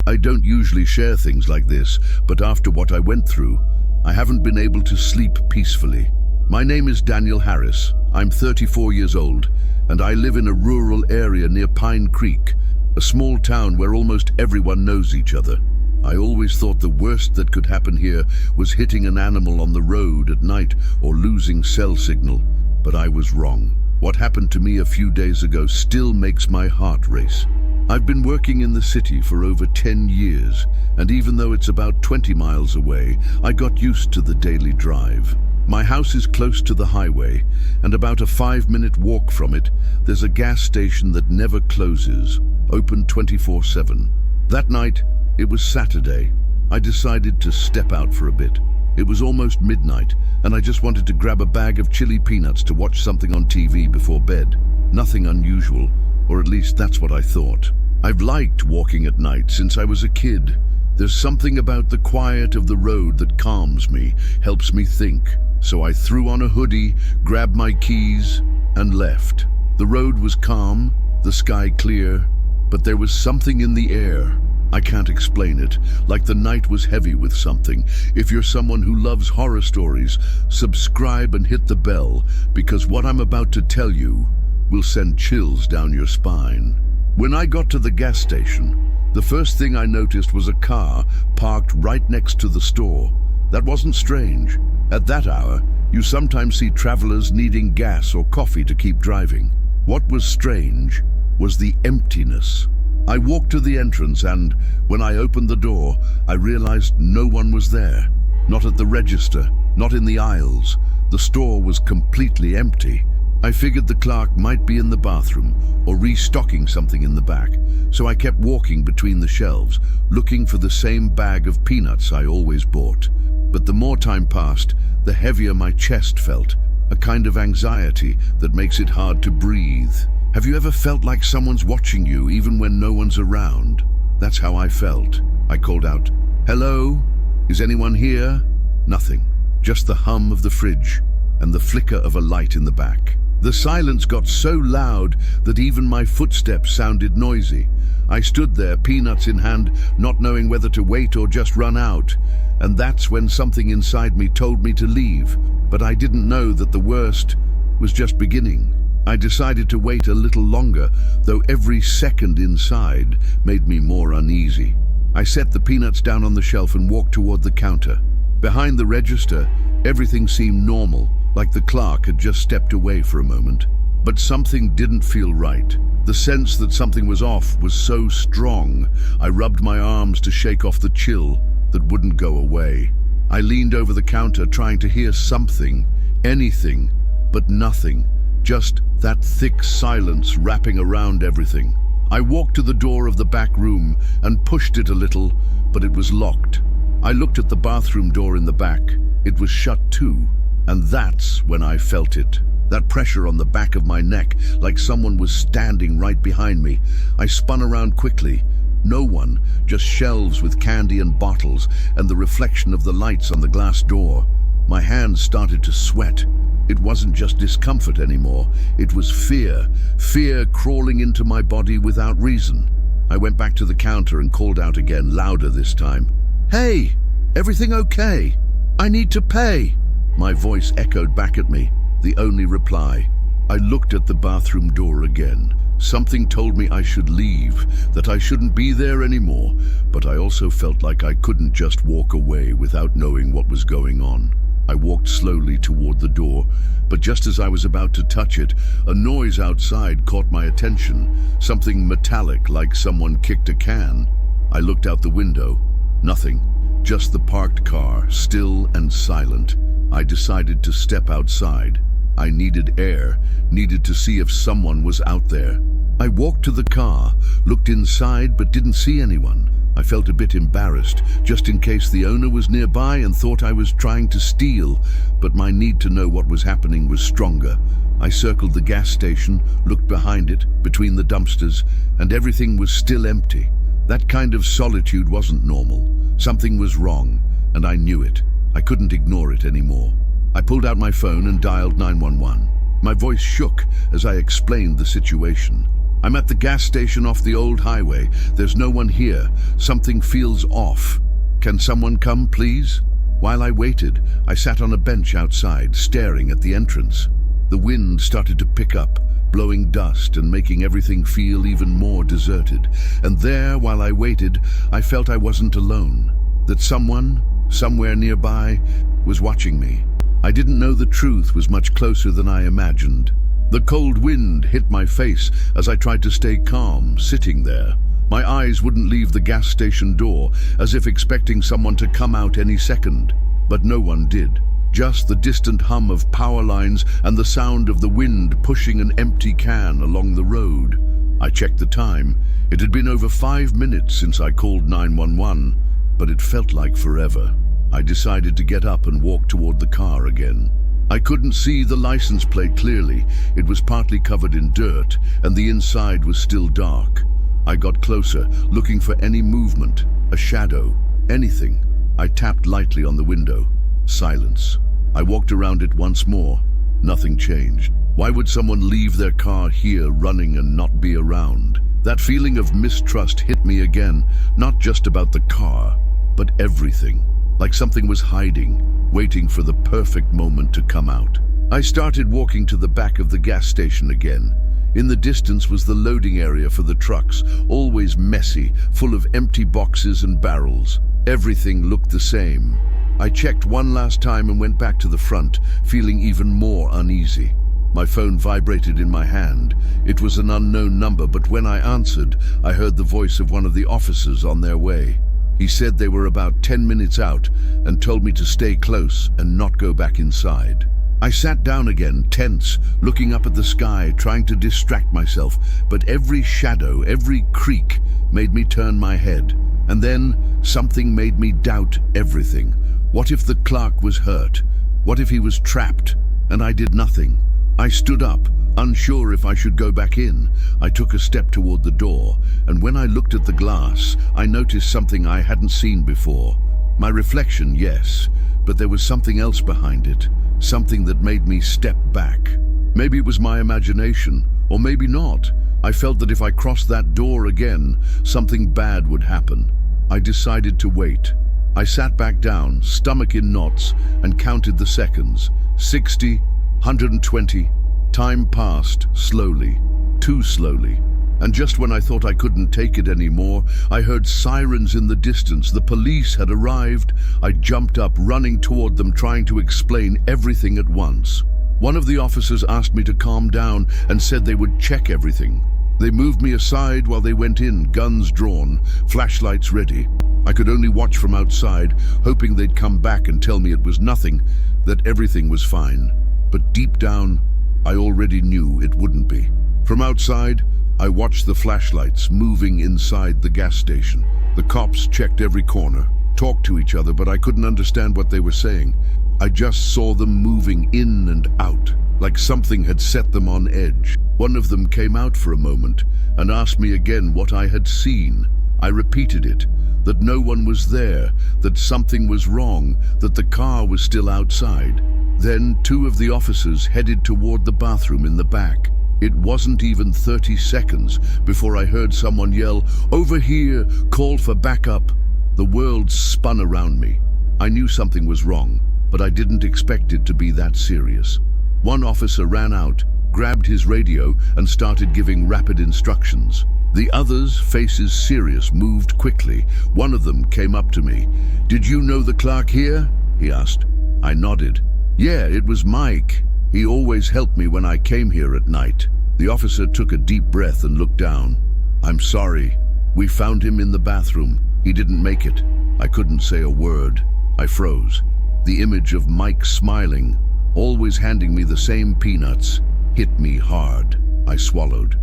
I don't usually share things like this, but after what I went through, I haven't been able to sleep peacefully. My name is Daniel Harris. I'm 34 years old, and I live in a rural area near Pine Creek, a small town where almost everyone knows each other. I always thought the worst that could happen here was hitting an animal on the road at night or losing cell signal, but I was wrong. What happened to me a few days ago still makes my heart race. I've been working in the city for over 10 years, and even though it's about 20 miles away, I got used to the daily drive. My house is close to the highway, and about a 5-minute walk from it, there's a gas station that never closes, open 24/7. That night, it was Saturday. I decided to step out for a bit. It was almost midnight, and I just wanted to grab a bag of chili peanuts to watch something on TV before bed. Nothing unusual, or at least that's what I thought. I've liked walking at night since I was a kid. There's something about the quiet of the road that calms me, helps me think. So I threw on a hoodie, grabbed my keys, and left. The road was calm, the sky clear, but there was something in the air. I can't explain it, like the night was heavy with something. If you're someone who loves horror stories, subscribe and hit the bell, because what I'm about to tell you will send chills down your spine. When I got to the gas station, the first thing I noticed was a car parked right next to the store. That wasn't strange. At that hour, you sometimes see travelers needing gas or coffee to keep driving. What was strange was the emptiness. I walked to the entrance and, when I opened the door, I realized no one was there. Not at the register, not in the aisles. The store was completely empty. I figured the clerk might be in the bathroom or restocking something in the back, so I kept walking between the shelves, looking for the same bag of peanuts I always bought. But the more time passed, the heavier my chest felt, a kind of anxiety that makes it hard to breathe. Have you ever felt like someone's watching you even when no one's around? That's how I felt. I called out, "Hello? Is anyone here?" Nothing, just the hum of the fridge and the flicker of a light in the back. The silence got so loud that even my footsteps sounded noisy. I stood there, peanuts in hand, not knowing whether to wait or just run out. And that's when something inside me told me to leave. But I didn't know that the worst was just beginning. I decided to wait a little longer, though every second inside made me more uneasy. I set the peanuts down on the shelf and walked toward the counter. Behind the register, everything seemed normal, like the clerk had just stepped away for a moment. But something didn't feel right. The sense that something was off was so strong, I rubbed my arms to shake off the chill that wouldn't go away. I leaned over the counter trying to hear something, anything, but nothing. Just that thick silence wrapping around everything. I walked to the door of the back room and pushed it a little, but it was locked. I looked at the bathroom door in the back. It was shut too. And that's when I felt it. That pressure on the back of my neck, like someone was standing right behind me. I spun around quickly. No one, just shelves with candy and bottles, and the reflection of the lights on the glass door. My hands started to sweat. It wasn't just discomfort anymore. It was fear. Fear crawling into my body without reason. I went back to the counter and called out again, louder this time. "Hey, everything okay? I need to pay." My voice echoed back at me, the only reply. I looked at the bathroom door again. Something told me I should leave, that I shouldn't be there anymore, but I also felt like I couldn't just walk away without knowing what was going on. I walked slowly toward the door, but just as I was about to touch it, a noise outside caught my attention, something metallic like someone kicked a can. I looked out the window. Nothing, just the parked car, still and silent. I decided to step outside. I needed air, needed to see if someone was out there. I walked to the car, looked inside but didn't see anyone. I felt a bit embarrassed, just in case the owner was nearby and thought I was trying to steal, but my need to know what was happening was stronger. I circled the gas station, looked behind it, between the dumpsters, and everything was still empty. That kind of solitude wasn't normal. Something was wrong, and I knew it. I couldn't ignore it anymore. I pulled out my phone and dialed 911. My voice shook as I explained the situation. I'm at the gas station off the old highway. There's no one here. Something feels off. Can someone come, please? While I waited, I sat on a bench outside, staring at the entrance. The wind started to pick up, blowing dust and making everything feel even more deserted. And there, while I waited, I felt I wasn't alone. That someone, somewhere nearby, was watching me. I didn't know the truth was much closer than I imagined. The cold wind hit my face as I tried to stay calm, sitting there. My eyes wouldn't leave the gas station door, as if expecting someone to come out any second. But no one did. Just the distant hum of power lines and the sound of the wind pushing an empty can along the road. I checked the time. It had been over 5 minutes since I called 911, but it felt like forever. I decided to get up and walk toward the car again. I couldn't see the license plate clearly. It was partly covered in dirt, and the inside was still dark. I got closer, looking for any movement, a shadow, anything. I tapped lightly on the window. Silence. I walked around it once more. Nothing changed. Why would someone leave their car here running and not be around? That feeling of mistrust hit me again, not just about the car, but everything. Like something was hiding, waiting for the perfect moment to come out. I started walking to the back of the gas station again. In the distance was the loading area for the trucks, always messy, full of empty boxes and barrels. Everything looked the same. I checked one last time and went back to the front, feeling even more uneasy. My phone vibrated in my hand. It was an unknown number, but when I answered, I heard the voice of one of the officers on their way. He said they were about 10 minutes out and told me to stay close and not go back inside. I sat down again, tense, looking up at the sky, trying to distract myself, but every shadow, every creak made me turn my head. And then something made me doubt everything. What if the clerk was hurt? What if he was trapped and I did nothing? I stood up, unsure if I should go back in. I took a step toward the door, and when I looked at the glass, I noticed something I hadn't seen before. My reflection, yes, but there was something else behind it, something that made me step back. Maybe it was my imagination, or maybe not. I felt that if I crossed that door again, something bad would happen. I decided to wait. I sat back down, stomach in knots, and counted the seconds. 60, 120. Time passed slowly, too slowly. And just when I thought I couldn't take it anymore, I heard sirens in the distance. The police had arrived. I jumped up, running toward them, trying to explain everything at once. One of the officers asked me to calm down and said they would check everything. They moved me aside while they went in, guns drawn, flashlights ready. I could only watch from outside, hoping they'd come back and tell me it was nothing, that everything was fine. But deep down, I already knew it wouldn't be. From outside, I watched the flashlights moving inside the gas station. The cops checked every corner, talked to each other, but I couldn't understand what they were saying. I just saw them moving in and out, like something had set them on edge. One of them came out for a moment and asked me again what I had seen. I repeated it, that no one was there, that something was wrong, that the car was still outside. Then 2 of the officers headed toward the bathroom in the back. It wasn't even 30 seconds before I heard someone yell, "Over here, call for backup." The world spun around me. I knew something was wrong, but I didn't expect it to be that serious. One officer ran out, grabbed his radio, and started giving rapid instructions. The others, faces serious, moved quickly. One of them came up to me. "Did you know the clerk here?" he asked. I nodded. "Yeah, it was Mike. He always helped me when I came here at night." The officer took a deep breath and looked down. "I'm sorry. We found him in the bathroom. He didn't make it." I couldn't say a word. I froze. The image of Mike smiling, always handing me the same peanuts, hit me hard. I swallowed.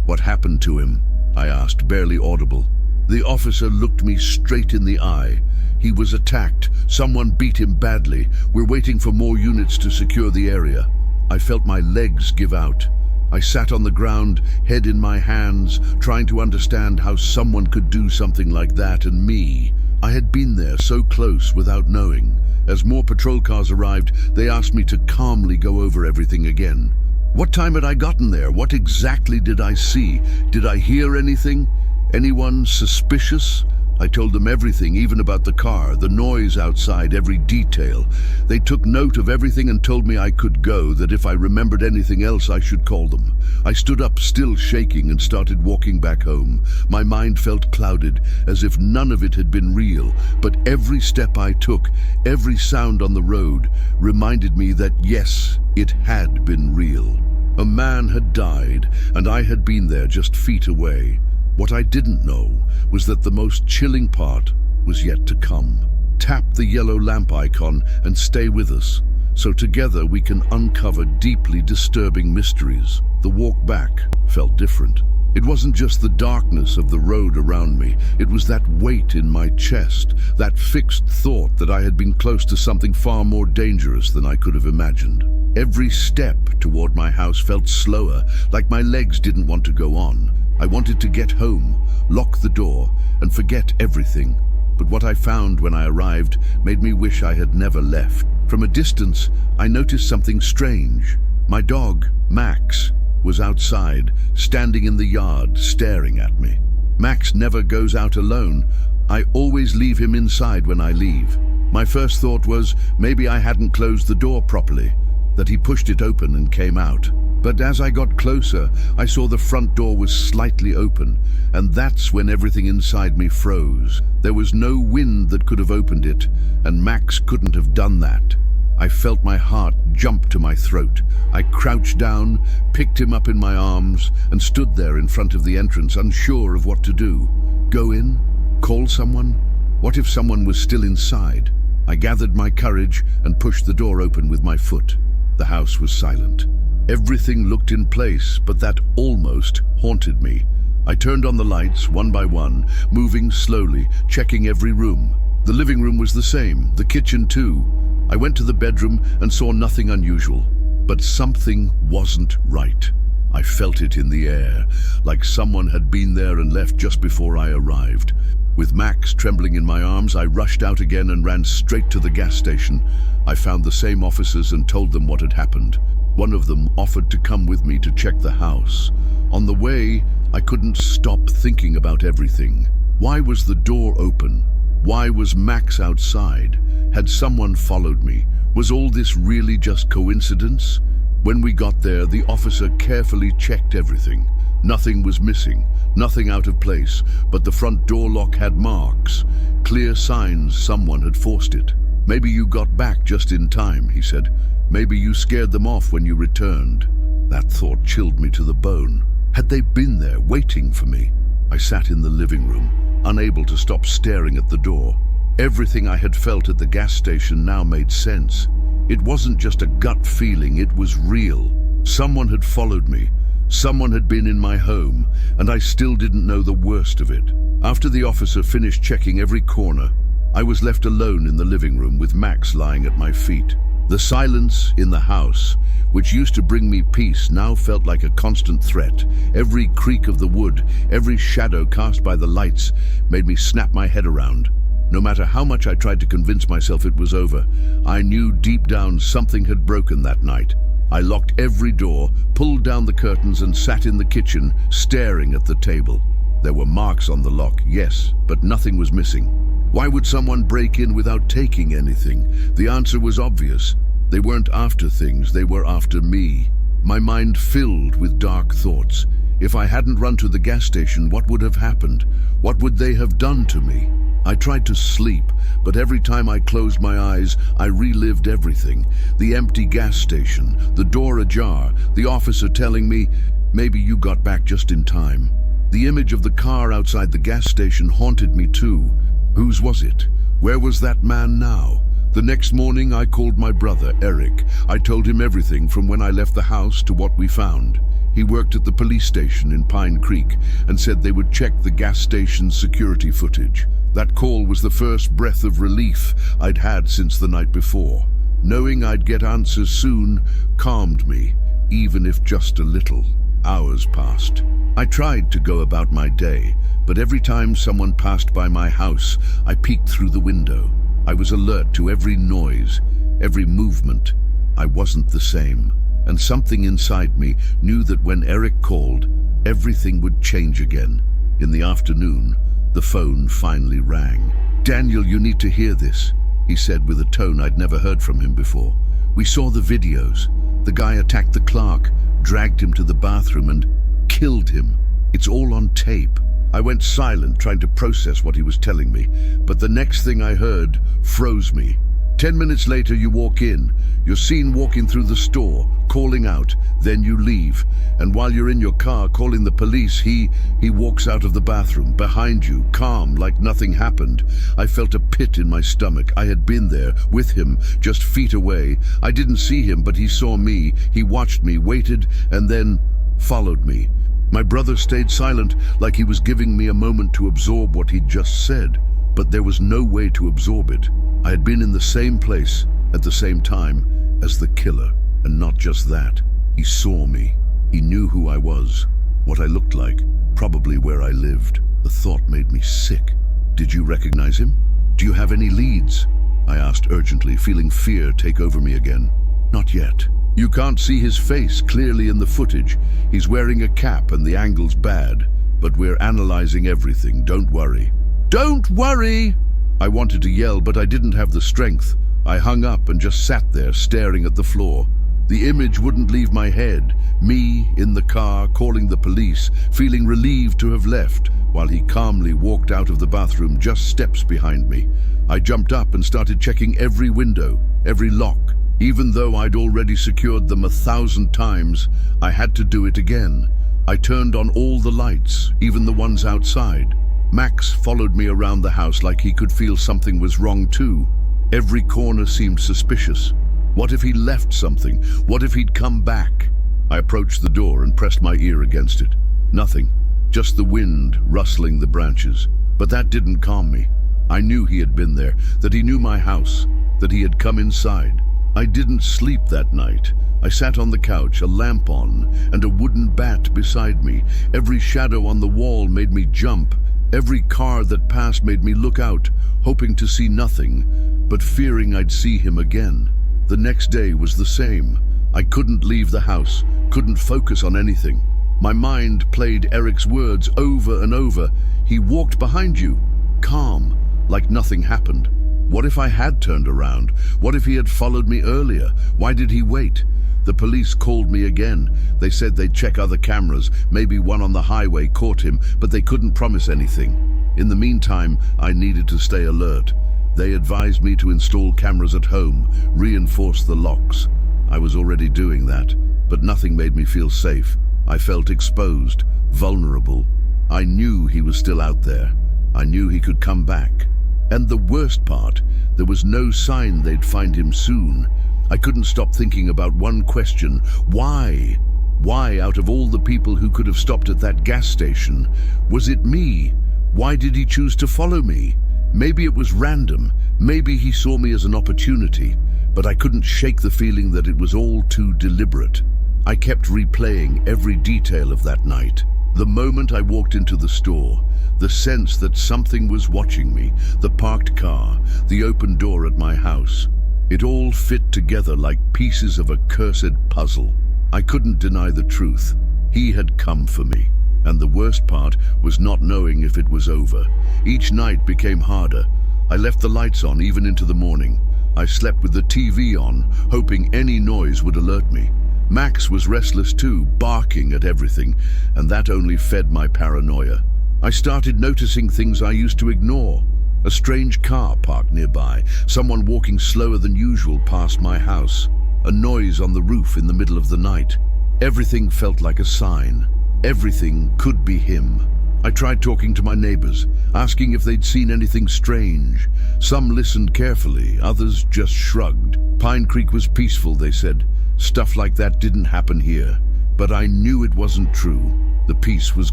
What happened to him?" I asked, barely audible. The officer looked me straight in the eye. "He was attacked. Someone beat him badly. We're waiting for more units to secure the area." I felt my legs give out. I sat on the ground, head in my hands, trying to understand how someone could do something like that, and me. I had been there so close without knowing. As more patrol cars arrived, they asked me to calmly go over everything again. What time had I gotten there? What exactly did I see? Did I hear anything? Anyone suspicious? I told them everything, even about the car, the noise outside, every detail. They took note of everything and told me I could go, that if I remembered anything else, I should call them. I stood up, still shaking, and started walking back home. My mind felt clouded, as if none of it had been real, but every step I took, every sound on the road, reminded me that yes, it had been real. A man had died, and I had been there just feet away. What I didn't know was that the most chilling part was yet to come. Tap the yellow lamp icon and stay with us, so together we can uncover deeply disturbing mysteries. The walk back felt different. It wasn't just the darkness of the road around me, it was that weight in my chest, that fixed thought that I had been close to something far more dangerous than I could have imagined. Every step toward my house felt slower, like my legs didn't want to go on. I wanted to get home, lock the door, and forget everything. But what I found when I arrived made me wish I had never left. From a distance, I noticed something strange. My dog, Max, was outside, standing in the yard, staring at me. Max never goes out alone. I always leave him inside when I leave. My first thought was maybe I hadn't closed the door properly, that he pushed it open and came out. But as I got closer, I saw the front door was slightly open, and that's when everything inside me froze. There was no wind that could have opened it, and Max couldn't have done that. I felt my heart jump to my throat. I crouched down, picked him up in my arms, and stood there in front of the entrance, unsure of what to do. Go in? Call someone? What if someone was still inside? I gathered my courage and pushed the door open with my foot. The house was silent. Everything looked in place, but that almost haunted me. I turned on the lights one by one, moving slowly, checking every room. The living room was the same, the kitchen too. I went to the bedroom and saw nothing unusual, but something wasn't right. I felt it in the air, like someone had been there and left just before I arrived. With Max trembling in my arms, I rushed out again and ran straight to the gas station. I found the same officers and told them what had happened. One of them offered to come with me to check the house. On the way, I couldn't stop thinking about everything. Why was the door open? Why was Max outside? Had someone followed me? Was all this really just coincidence? When we got there, the officer carefully checked everything. Nothing was missing, nothing out of place, but the front door lock had marks, clear signs someone had forced it. Maybe you got back just in time, he said. Maybe you scared them off when you returned. That thought chilled me to the bone. Had they been there, waiting for me? I sat in the living room, unable to stop staring at the door. Everything I had felt at the gas station now made sense. It wasn't just a gut feeling, it was real. Someone had followed me. Someone had been in my home, and I still didn't know the worst of it. After the officer finished checking every corner, I was left alone in the living room with Max lying at my feet. The silence in the house, which used to bring me peace, now felt like a constant threat. Every creak of the wood, every shadow cast by the lights, made me snap my head around. No matter how much I tried to convince myself it was over, I knew deep down something had broken that night. I locked every door, pulled down the curtains, and sat in the kitchen, staring at the table. There were marks on the lock, yes, but nothing was missing. Why would someone break in without taking anything? The answer was obvious. They weren't after things, they were after me. My mind filled with dark thoughts. If I hadn't run to the gas station, what would have happened? What would they have done to me? I tried to sleep, but every time I closed my eyes, I relived everything. The empty gas station, the door ajar, the officer telling me, maybe you got back just in time. The image of the car outside the gas station haunted me too. Whose was it? Where was that man now? The next morning I called my brother, Eric. I told him everything from when I left the house to what we found. He worked at the police station in Pine Creek and said they would check the gas station's security footage. That call was the first breath of relief I'd had since the night before. Knowing I'd get answers soon calmed me, even if just a little. Hours passed. I tried to go about my day, but every time someone passed by my house, I peeked through the window. I was alert to every noise, every movement. I wasn't the same. and something inside me knew that when Eric called, everything would change again. In the afternoon, the phone finally rang. "Daniel, you need to hear this," he said with a tone I'd never heard from him before. "We saw the videos. The guy attacked the clerk, dragged him to the bathroom and killed him. It's all on tape." I went silent, trying to process what he was telling me, but the next thing I heard froze me. 10 minutes later, you walk in. You're seen walking through the store, calling out. Then you leave. And while you're in your car calling the police, he walks out of the bathroom, behind you, calm, like nothing happened. I felt a pit in my stomach. I had been there, with him, just feet away. I didn't see him, but he saw me. He watched me, waited, and then followed me. My brother stayed silent, like he was giving me a moment to absorb what he'd just said. But there was no way to absorb it. I had been in the same place, at the same time, as the killer. And not just that. He saw me. He knew who I was, what I looked like, probably where I lived. The thought made me sick. "Did you recognize him? Do you have any leads?" I asked urgently, feeling fear take over me again. "Not yet. You can't see his face clearly in the footage. He's wearing a cap and the angle's bad. But we're analyzing everything, don't worry." "Don't worry!" I wanted to yell, but I didn't have the strength. I hung up and just sat there, staring at the floor. The image wouldn't leave my head. Me, in the car, calling the police, feeling relieved to have left, while he calmly walked out of the bathroom just steps behind me. I jumped up and started checking every window, every lock. Even though I'd already secured them 1,000 times, I had to do it again. I turned on all the lights, even the ones outside. Max followed me around the house like he could feel something was wrong too. Every corner seemed suspicious. What if he left something? What if he'd come back? I approached the door and pressed my ear against it. Nothing, just the wind rustling the branches. But that didn't calm me. I knew he had been there, that he knew my house, that he had come inside. I didn't sleep that night. I sat on the couch, a lamp on, and a wooden bat beside me. Every shadow on the wall made me jump. Every car that passed made me look out, hoping to see nothing, but fearing I'd see him again. The next day was the same. I couldn't leave the house, couldn't focus on anything. My mind played Eric's words over and over. He walked behind you, calm, like nothing happened. What if I had turned around? What if he had followed me earlier? Why did he wait? The police called me again. They said they'd check other cameras. Maybe one on the highway caught him, but they couldn't promise anything. In the meantime, I needed to stay alert. They advised me to install cameras at home, reinforce the locks. I was already doing that, but nothing made me feel safe. I felt exposed, vulnerable. I knew he was still out there. I knew he could come back. And the worst part, there was no sign they'd find him soon. I couldn't stop thinking about one question. Why? Why, out of all the people who could have stopped at that gas station, was it me? Why did he choose to follow me? Maybe it was random. Maybe he saw me as an opportunity. But I couldn't shake the feeling that it was all too deliberate. I kept replaying every detail of that night. The moment I walked into the store, the sense that something was watching me, the parked car, the open door at my house. It all fit together like pieces of a cursed puzzle. I couldn't deny the truth. He had come for me. And the worst part was not knowing if it was over. Each night became harder. I left the lights on even into the morning. I slept with the TV on, hoping any noise would alert me. Max was restless too, barking at everything, and that only fed my paranoia. I started noticing things I used to ignore. A strange car parked nearby, someone walking slower than usual past my house, a noise on the roof in the middle of the night. Everything felt like a sign. Everything could be him. I tried talking to my neighbors, asking if they'd seen anything strange. Some listened carefully, others just shrugged. Pine Creek was peaceful, they said. Stuff like that didn't happen here. But I knew it wasn't true. The peace was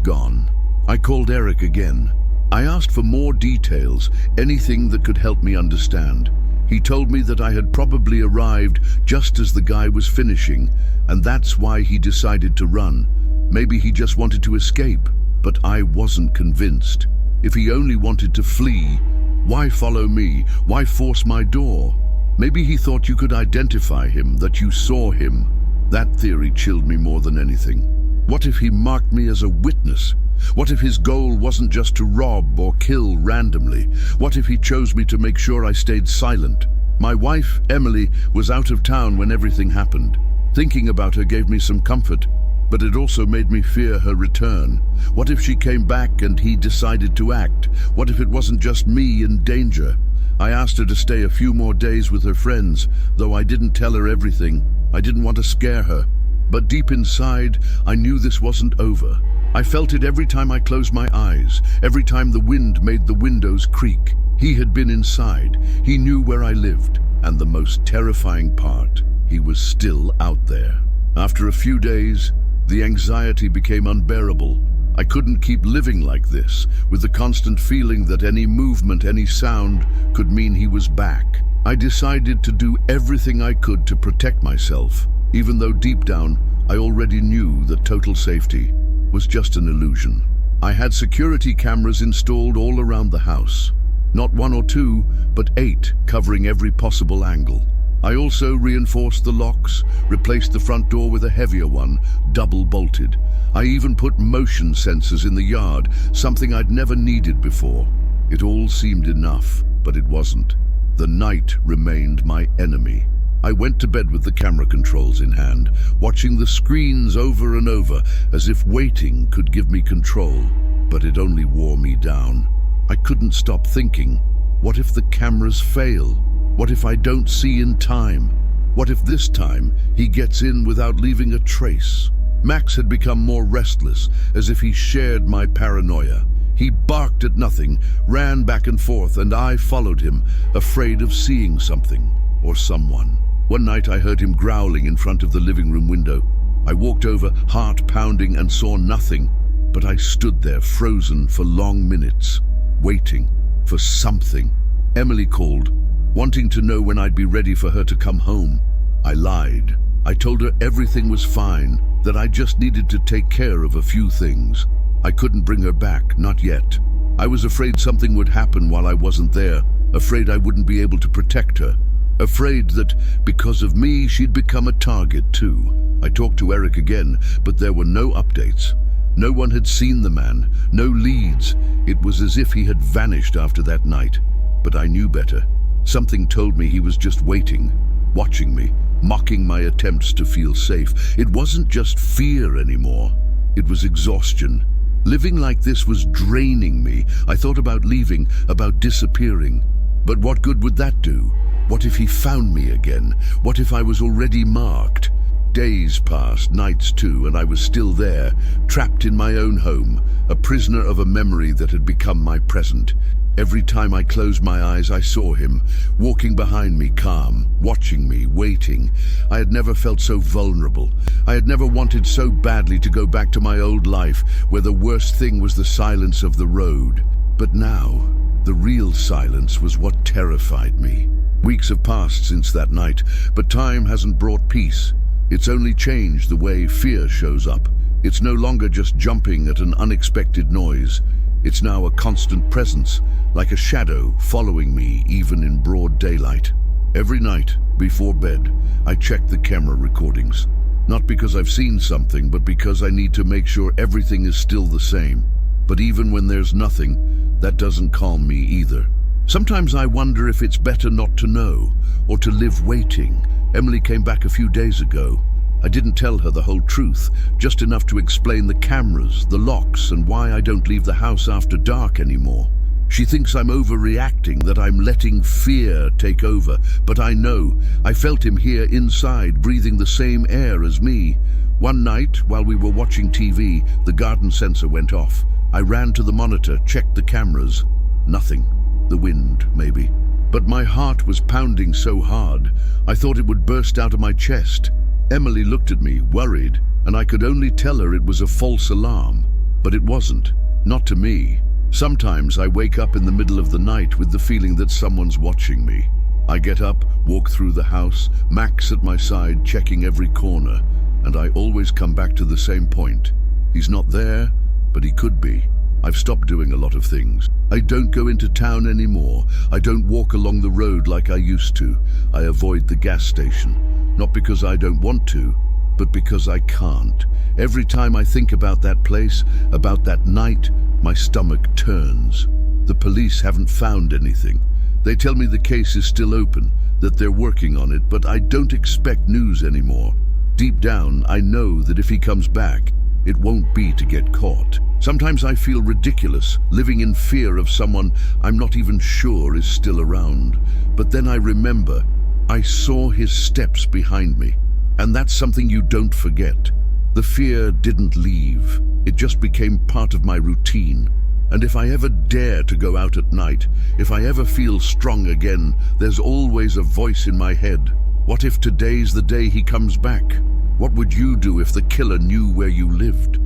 gone. I called Eric again. I asked for more details, anything that could help me understand. He told me that I had probably arrived just as the guy was finishing, and that's why he decided to run. Maybe he just wanted to escape, but I wasn't convinced. If he only wanted to flee, why follow me? Why force my door? Maybe he thought you could identify him, that you saw him. That theory chilled me more than anything. What if he marked me as a witness? What if his goal wasn't just to rob or kill randomly? What if he chose me to make sure I stayed silent? My wife, Emily, was out of town when everything happened. Thinking about her gave me some comfort, but it also made me fear her return. What if she came back and he decided to act? What if it wasn't just me in danger? I asked her to stay a few more days with her friends, though I didn't tell her everything. I didn't want to scare her. But deep inside, I knew this wasn't over. I felt it every time I closed my eyes, every time the wind made the windows creak. He had been inside. He knew where I lived. And the most terrifying part, he was still out there. After a few days, the anxiety became unbearable. I couldn't keep living like this, with the constant feeling that any movement, any sound, could mean he was back. I decided to do everything I could to protect myself, even though deep down, I already knew that total safety was just an illusion. I had security cameras installed all around the house. Not 1 or 2, but 8, covering every possible angle. I also reinforced the locks, replaced the front door with a heavier one, double bolted. I even put motion sensors in the yard, something I'd never needed before. It all seemed enough, but it wasn't. The night remained my enemy. I went to bed with the camera controls in hand, watching the screens over and over, as if waiting could give me control, but it only wore me down. I couldn't stop thinking, what if the cameras fail? What if I don't see in time? What if this time he gets in without leaving a trace? Max had become more restless, as if he shared my paranoia. He barked at nothing, ran back and forth, and I followed him, afraid of seeing something or someone. One night I heard him growling in front of the living room window. I walked over, heart pounding, and saw nothing, but I stood there frozen for long minutes, waiting for something. Emily called, wanting to know when I'd be ready for her to come home. I lied. I told her everything was fine, that I just needed to take care of a few things. I couldn't bring her back, not yet. I was afraid something would happen while I wasn't there, afraid I wouldn't be able to protect her, afraid that because of me she'd become a target too. I talked to Eric again, but there were no updates. No one had seen the man, no leads. It was as if he had vanished after that night. But I knew better. Something told me he was just waiting, watching me, mocking my attempts to feel safe. It wasn't just fear anymore. It was exhaustion. Living like this was draining me. I thought about leaving, about disappearing. But what good would that do? What if he found me again? What if I was already marked? Days passed, nights too, and I was still there, trapped in my own home, a prisoner of a memory that had become my present. Every time I closed my eyes, I saw him, walking behind me, calm, watching me, waiting. I had never felt so vulnerable. I had never wanted so badly to go back to my old life, where the worst thing was the silence of the road. But now, the real silence was what terrified me. Weeks have passed since that night, but time hasn't brought peace. It's only changed the way fear shows up. It's no longer just jumping at an unexpected noise. It's now a constant presence, like a shadow following me even in broad daylight. Every night, before bed, I check the camera recordings. Not because I've seen something, but because I need to make sure everything is still the same. But even when there's nothing, that doesn't calm me either. Sometimes I wonder if it's better not to know, or to live waiting. Emily came back a few days ago. I didn't tell her the whole truth, just enough to explain the cameras, the locks, and why I don't leave the house after dark anymore. She thinks I'm overreacting, that I'm letting fear take over, but I know. I felt him here inside, breathing the same air as me. One night, while we were watching TV, the garden sensor went off. I ran to the monitor, checked the cameras. Nothing. The wind, maybe. But my heart was pounding so hard, I thought it would burst out of my chest. Emily looked at me, worried, and I could only tell her it was a false alarm. But it wasn't. Not to me. Sometimes I wake up in the middle of the night with the feeling that someone's watching me. I get up, walk through the house, Max at my side, checking every corner, and I always come back to the same point. He's not there, but he could be. I've stopped doing a lot of things. I don't go into town anymore. I don't walk along the road like I used to. I avoid the gas station. Not because I don't want to, but because I can't. Every time I think about that place, about that night, my stomach turns. The police haven't found anything. They tell me the case is still open, that they're working on it, but I don't expect news anymore. Deep down, I know that if he comes back, it won't be to get caught. Sometimes I feel ridiculous, living in fear of someone I'm not even sure is still around. But then I remember, I saw his steps behind me, and that's something you don't forget. The fear didn't leave. It just became part of my routine. And if I ever dare to go out at night, if I ever feel strong again, there's always a voice in my head. What if today's the day he comes back? What would you do if the killer knew where you lived?